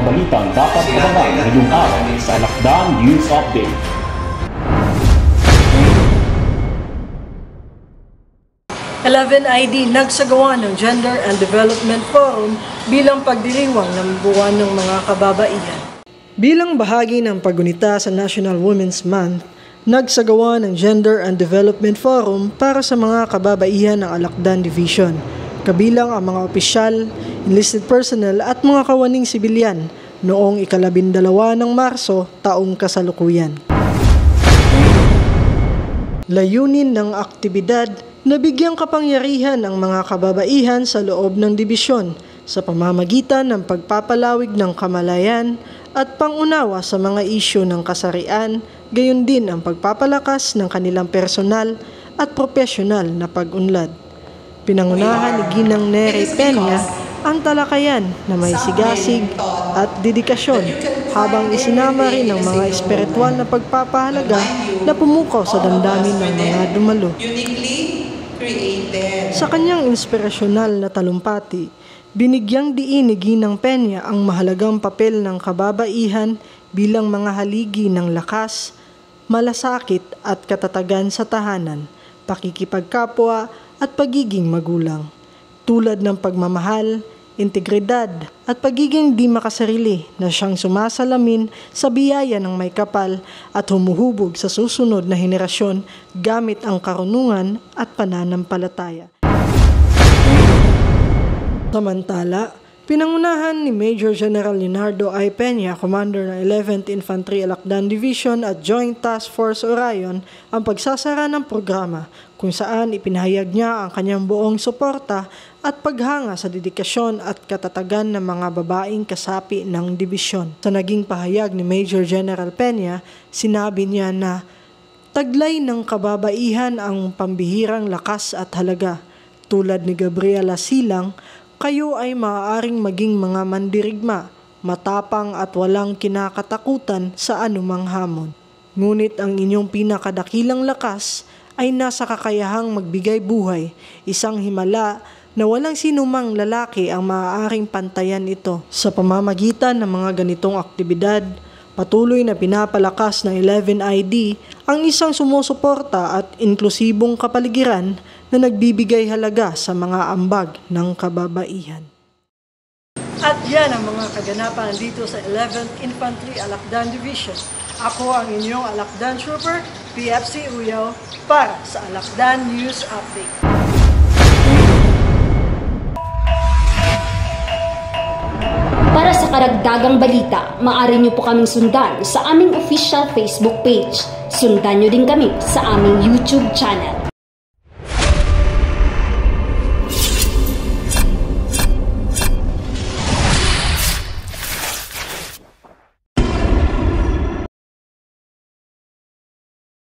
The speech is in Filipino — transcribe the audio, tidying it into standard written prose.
balitang dapat abangan ngayong araw sa Alakdan News Update. ID nagsagawa ng Gender and Development Forum bilang pagdiriwang ng buwan ng mga kababaihan. Bilang bahagi ng paggunita sa National Women's Month, nagsagawa ng Gender and Development Forum para sa mga kababaihan ng Alakdan Division, kabilang ang mga opisyal, enlisted personnel at mga kawaning sibilyan noong ika-12 ng Marso taong kasalukuyan. Layunin ng aktibidad na bigyang kapangyarihan ang mga kababaihan sa loob ng dibisyon sa pamamagitan ng pagpapalawig ng kamalayan at pangunawa sa mga isyu ng kasarian, gayon din ang pagpapalakas ng kanilang personal at profesional na pag-unlad. Pinangunahan ni Ginang Nery Peña ang talakayan na may sigasig at dedikasyon habang isinama rin ang mga espiritual na pagpapahalaga na pumukaw sa damdamin ng mga dumalo. Sa kanyang inspirasyonal na talumpati, binigyang diin ni Ginang Peña ang mahalagang papel ng kababaihan bilang mga haligi ng lakas, malasakit at katatagan sa tahanan, pakikipagkapwa at pagiging magulang, tulad ng pagmamahal, integridad at pagiging di makasarili na siyang sumasalamin sa biyaya ng may kapal at humuhubog sa susunod na henerasyon gamit ang karunungan at pananampalataya. Samantala, pinangunahan ni Major General Leonardo I. Peña, Commander ng 11th Infantry Alakdan Division at Joint Task Force Orion, ang pagsasara ng programa kung saan ipinahayag niya ang kanyang buong suporta at paghanga sa dedikasyon at katatagan ng mga babaeng kasapi ng dibisyon. Sa naging pahayag ni Major General Peña, sinabi niya na taglay ng kababaihan ang pambihirang lakas at halaga. Tulad ni Gabriela Silang, kayo ay maaaring maging mga mandirigma, matapang at walang kinakatakutan sa anumang hamon. Ngunit ang inyong pinakadakilang lakas ay nasa kakayahang magbigay buhay, isang himala na walang sinumang lalaki ang maaaring pantayan ito. Sa pamamagitan ng mga ganitong aktibidad, patuloy na pinapalakas ng 11ID ang isang sumusuporta at inklusibong kapaligiran na nagbibigay halaga sa mga ambag ng kababaihan. At yan ang mga kaganapan dito sa 11th Infantry Alakdan Division. Ako ang inyong Alakdan Trooper, PFC Uyaw, para sa Alakdan News Update. Para sa karagdagang balita, maaari niyo po kaming sundan sa aming official Facebook page. Sundan niyo din kami sa aming YouTube channel.